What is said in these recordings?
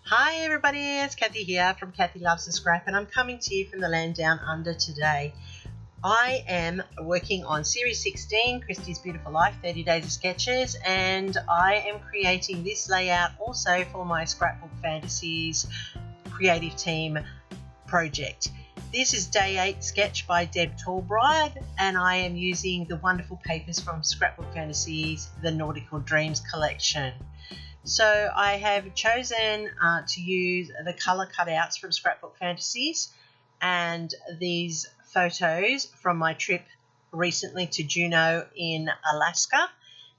Hi everybody, it's Kathy here from Kathy Loves to Scrap, and I'm coming to you from the land down under today. I am working on Series 16, Christie's Beautiful Life, 30 Days of Sketches, and I am creating this layout also for my Scrapbook Fantasies creative team project. This is Day 8 sketch by Deb Tallbride, and I am using the wonderful papers from Scrapbook Fantasies, the Nautical Dreams collection. So I have chosen to use the colour cutouts from Scrapbook Fantasies and these photos from my trip recently to Juneau in Alaska,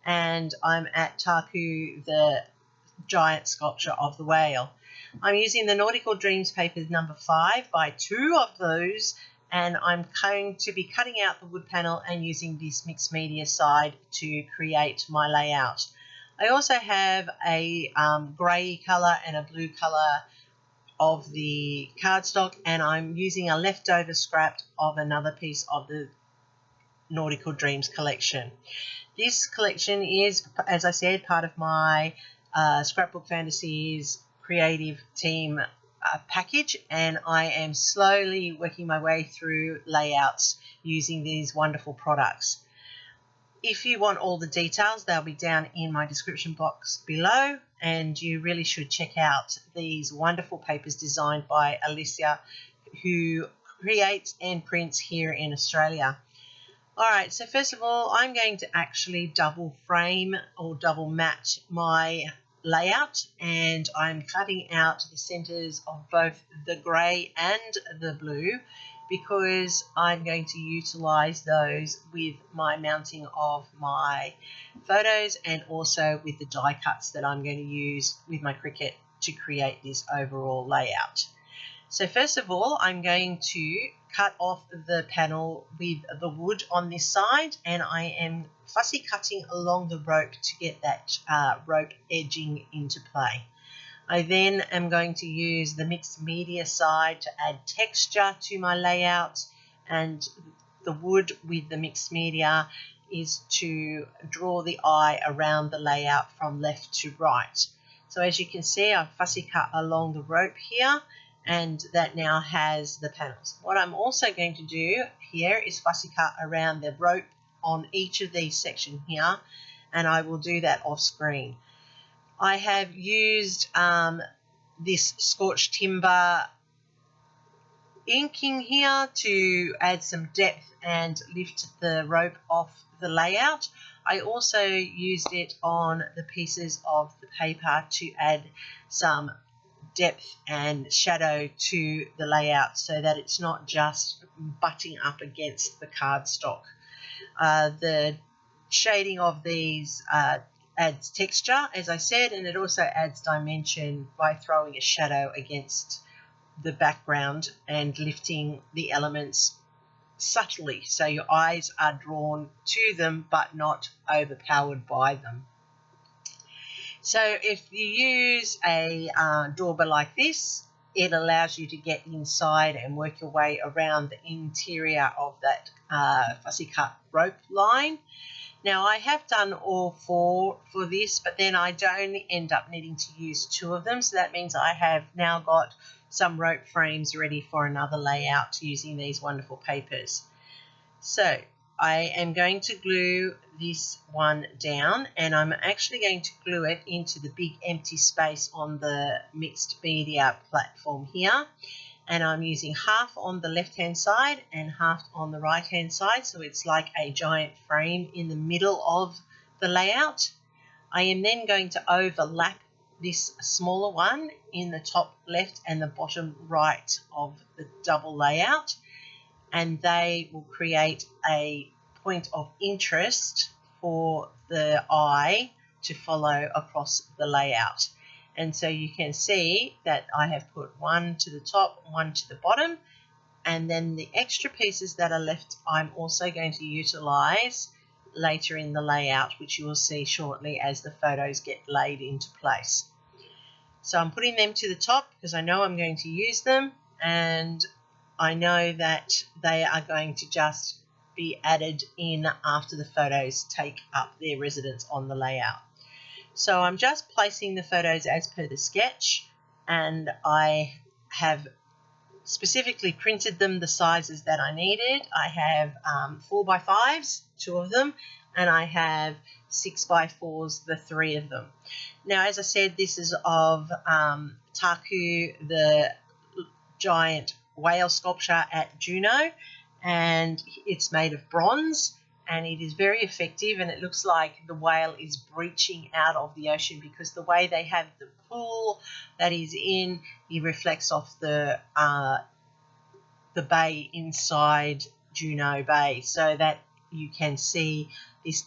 and I'm at Taku, the giant sculpture of the whale. I'm using the Nautical Dreams papers number 5 by 2 of those, and I'm going to be cutting out the wood panel and using this mixed media side to create my layout. I also have a grey colour and a blue colour of the cardstock, and I'm using a leftover scrap of another piece of the Nautical Dreams collection. This collection is, as I said, part of my Scrapbook Fantasies creative team package, and I am slowly working my way through layouts using these wonderful products. If you want all the details, they'll be down in my description box below, and you really should check out these wonderful papers designed by Alicia, who creates and prints here in Australia. Alright, so first of all, I'm going to actually double frame or double match my layout, and I'm cutting out the centres of both the grey and the blue, because I'm going to utilise those with my mounting of my photos and also with the die cuts that I'm going to use with my Cricut to create this overall layout. So first of all, I'm going to cut off the panel with the wood on this side, and I am fussy cutting along the rope to get that rope edging into play. I then am going to use the mixed media side to add texture to my layout, and the wood with the mixed media is to draw the eye around the layout from left to right. So as you can see, I've fussy cut along the rope here, and that now has the panels. What I'm also going to do here is fussy cut around the rope on each of these sections here, and I will do that off screen. I have used this scorched timber inking here to add some depth and lift the rope off the layout. I also used it on the pieces of the paper to add some depth and shadow to the layout so that it's not just butting up against the cardstock. The shading of these adds texture, as I said, and it also adds dimension by throwing a shadow against the background and lifting the elements subtly so your eyes are drawn to them but not overpowered by them. So if you use a dauber like this, it allows you to get inside and work your way around the interior of that fussy cut rope line. Now I have done all 4 for this, but then I don't end up needing to use 2 of them, so that means I have now got some rope frames ready for another layout using these wonderful papers. So I am going to glue this one down, and I'm actually going to glue it into the big empty space on the mixed media platform here. And I'm using half on the left hand side and half on the right hand side, so it's like a giant frame in the middle of the layout. I am then going to overlap this smaller one in the top left and the bottom right of the double layout, and they will create a point of interest for the eye to follow across the layout. And so you can see that I have put one to the top, one to the bottom, and then the extra pieces that are left I'm also going to utilise later in the layout, which you will see shortly as the photos get laid into place. So I'm putting them to the top because I know I'm going to use them, and I know that they are going to just be added in after the photos take up their residence on the layout. So I'm just placing the photos as per the sketch, and I have specifically printed them the sizes that I needed. I have 4x5s, 2 of them, and I have 6x4s, the 3 of them. Now, as I said, this is of Taku, the giant whale sculpture at Juneau, and it's made of bronze, and it is very effective, and it looks like the whale is breaching out of the ocean because the way they have the pool that he's in, he reflects off the bay inside Juneau Bay, so that you can see this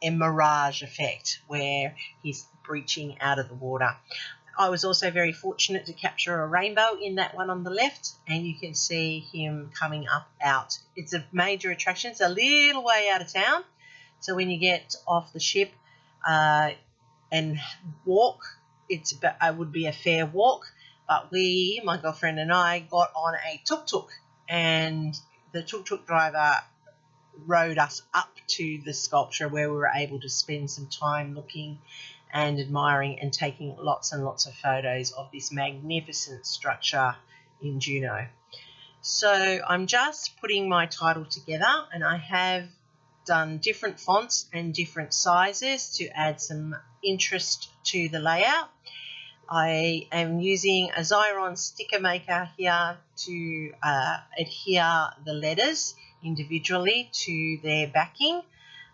mirage effect where he's breaching out of the water. I was also very fortunate to capture a rainbow in that one on the left, and you can see him coming up out. It's a major attraction. It's a little way out of town, so when you get off the ship and walk, it would be a fair walk. But my girlfriend and I, got on a tuk-tuk, and the tuk-tuk driver rode us up to the sculpture where we were able to spend some time looking and admiring and taking lots and lots of photos of this magnificent structure in Juneau. So I'm just putting my title together, and I have done different fonts and different sizes to add some interest to the layout. I am using a Xyron sticker maker here to adhere the letters individually to their backing.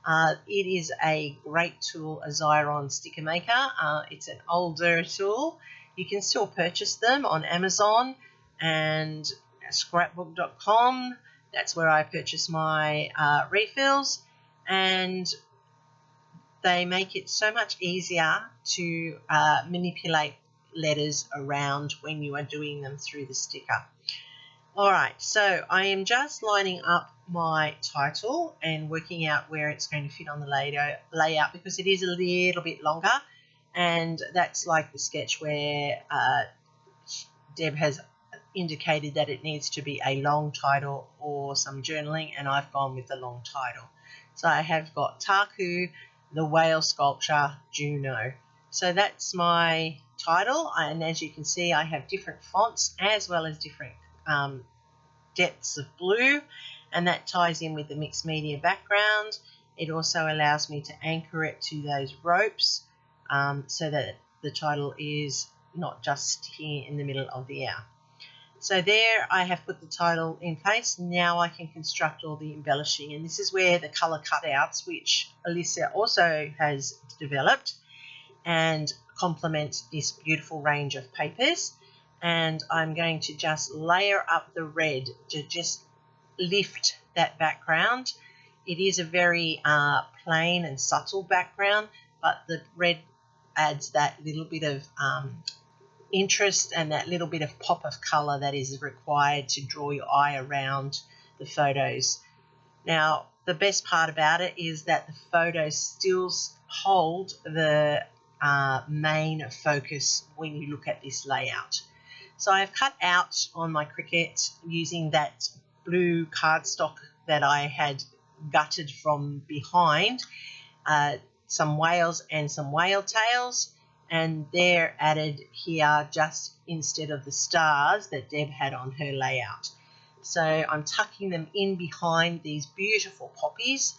It is a great tool, a Xyron sticker maker. It's an older tool. You can still purchase them on Amazon and scrapbook.com. That's where I purchase my refills, and they make it so much easier to manipulate letters around when you are doing them through the sticker. Alright, so I am just lining up my title and working out where it's going to fit on the layout because it is a little bit longer, and that's like the sketch where Deb has indicated that it needs to be a long title or some journaling, and I've gone with the long title. So I have got Taku, the whale sculpture, Juneau. So that's my title, and as you can see, I have different fonts as well as different depths of blue, and that ties in with the mixed media background. It also allows me to anchor it to those ropes so that the title is not just here in the middle of the air. So there I have put the title in place. Now I can construct all the embellishing, and this is where the colour cutouts, which Alyssa also has developed, and complement this beautiful range of papers. And I'm going to just layer up the red to just lift that background. It is a very plain and subtle background, but the red adds that little bit of interest and that little bit of pop of colour that is required to draw your eye around the photos. Now, the best part about it is that the photos still hold the main focus when you look at this layout. So I've cut out on my Cricut using that blue cardstock that I had gutted from behind some whales and some whale tails, and they're added here just instead of the stars that Deb had on her layout. So I'm tucking them in behind these beautiful poppies,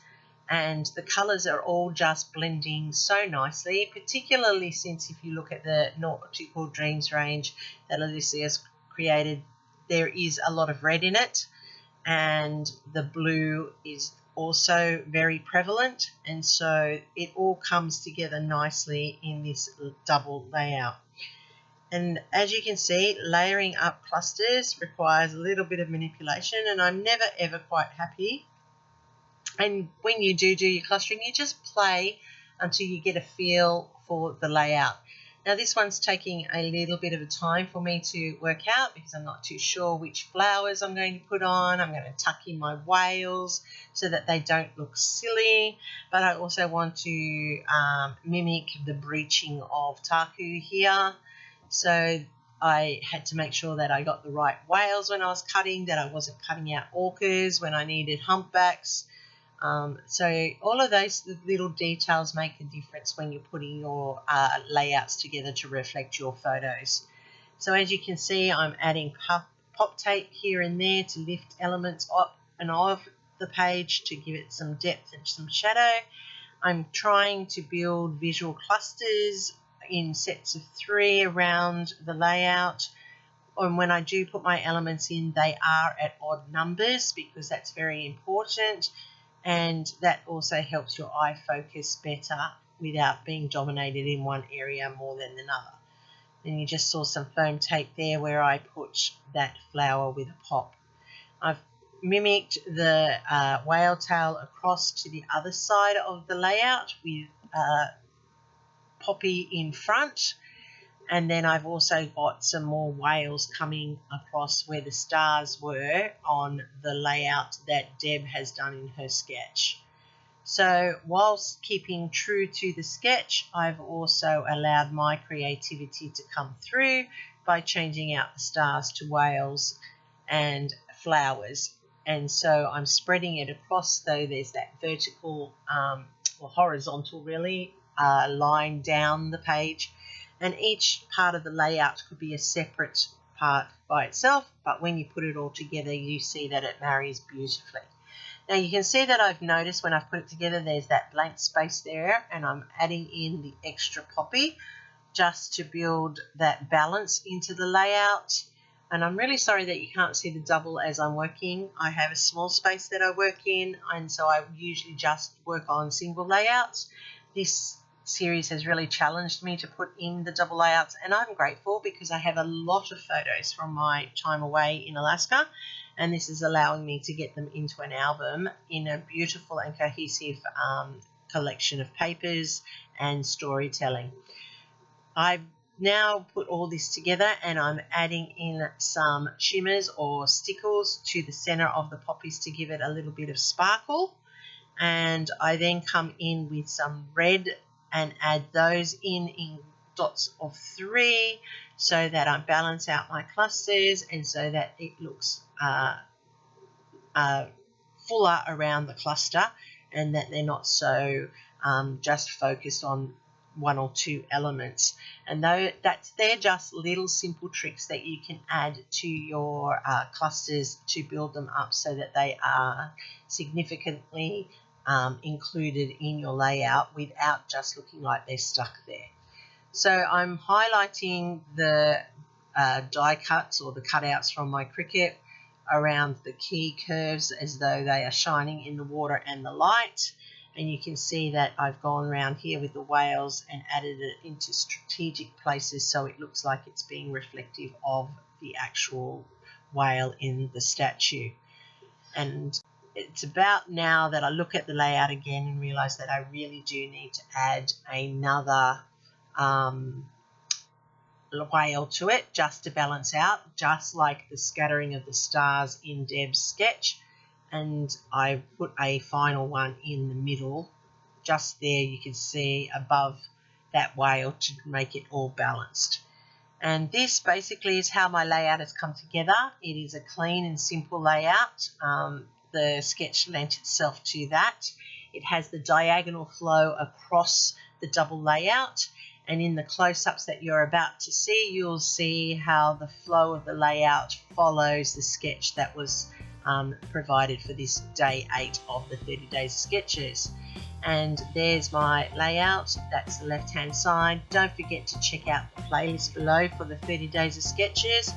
and the colours are all just blending so nicely, particularly since if you look at the Nautical Dreams range that Alyssa has created, there is a lot of red in it, and the blue is also very prevalent, and so it all comes together nicely in this double layout. And as you can see, layering up clusters requires a little bit of manipulation, and I'm never ever quite happy. And when you do your clustering, you just play until you get a feel for the layout. Now this one's taking a little bit of a time for me to work out because I'm not too sure which flowers I'm going to put on. I'm going to tuck in my whales so that they don't look silly, but I also want to mimic the breaching of Taku here. So I had to make sure that I got the right whales when I was cutting, that I wasn't cutting out orcas when I needed humpbacks. So all of those little details make a difference when you're putting your layouts together to reflect your photos. So as you can see, I'm adding pop tape here and there to lift elements up and off the page to give it some depth and some shadow. I'm trying to build visual clusters in sets of 3 around the layout. And when I do put my elements in, they are at odd numbers because that's very important. And that also helps your eye focus better without being dominated in one area more than another. Then you just saw some foam tape there where I put that flower with a pop. I've mimicked the whale tail across to the other side of the layout with poppy in front. And then I've also got some more whales coming across where the stars were on the layout that Deb has done in her sketch. So whilst keeping true to the sketch, I've also allowed my creativity to come through by changing out the stars to whales and flowers. And so I'm spreading it across, though there's that vertical or horizontal really line down the page. And each part of the layout could be a separate part by itself, but when you put it all together, you see that it marries beautifully. Now you can see that I've noticed when I've put it together, there's that blank space there, and I'm adding in the extra poppy just to build that balance into the layout. And I'm really sorry that you can't see the double as I'm working. I have a small space that I work in, and so I usually just work on single layouts. This series has really challenged me to put in the double layouts, and I'm grateful because I have a lot of photos from my time away in Alaska, and this is allowing me to get them into an album in a beautiful and cohesive collection of papers and storytelling. I've now put all this together and I'm adding in some shimmerz or Stickles to the center of the poppies to give it a little bit of sparkle. And I then come in with some red and add those in dots of 3 so that I balance out my clusters and so that it looks fuller around the cluster and that they're not so just focused on 1 or 2 elements. And they're just little simple tricks that you can add to your clusters to build them up so that they are significantly included in your layout without just looking like they're stuck there. So I'm highlighting the die cuts or the cutouts from my cricket around the key curves as though they are shining in the water and the light. And you can see that I've gone around here with the whales and added it into strategic places so it looks like it's being reflective of the actual whale in the statue. And it's about now that I look at the layout again and realise that I really do need to add another whale to it just to balance out, just like the scattering of the stars in Deb's sketch. And I put a final one in the middle, just there you can see above that whale to make it all balanced. And this basically is how my layout has come together. It is a clean and simple layout. The sketch lent itself to that. It has the diagonal flow across the double layout, and in the close-ups that you're about to see, you'll see how the flow of the layout follows the sketch that was provided for this day 8 of the 30 days of sketches. And there's my layout. That's the left hand side. Don't forget to check out the playlist below for the 30 days of sketches.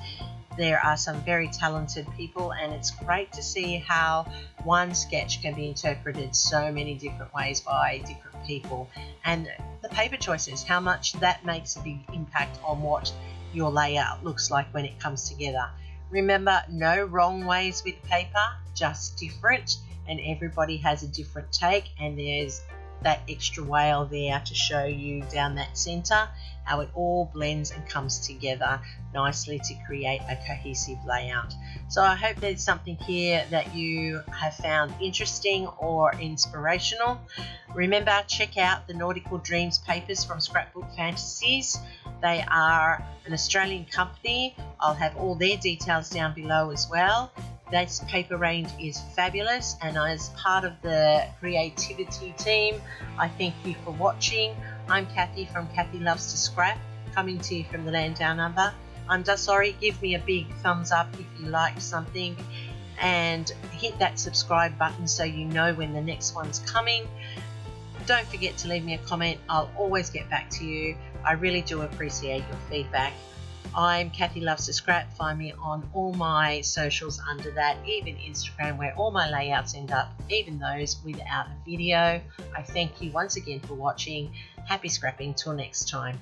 There are some very talented people, and it's great to see how one sketch can be interpreted so many different ways by different people, and the paper choices, how much that makes a big impact on what your layout looks like when it comes together. Remember, no wrong ways with paper, just different, and everybody has a different take, and there's that extra whale there to show you down that center how it all blends and comes together nicely to create a cohesive layout. So I hope there's something here that you have found interesting or inspirational. Remember, check out the Nautical Dreams papers from Scrapbook Fantasies. They are an Australian company. I'll have all their details down below as well. This paper range is fabulous, and as part of the creativity team, I thank you for watching. I'm Kathy from Kathy Loves to Scrap, coming to you from the land down under. I'm just sorry, give me a big thumbs up if you liked something, and hit that subscribe button so you know when the next one's coming. Don't forget to leave me a comment. I'll always get back to you. I really do appreciate your feedback. I'm Kathy Loves to Scrap. Find me on all my socials under that, even Instagram, where all my layouts end up, even those without a video. I thank you once again for watching. Happy scrapping till next time.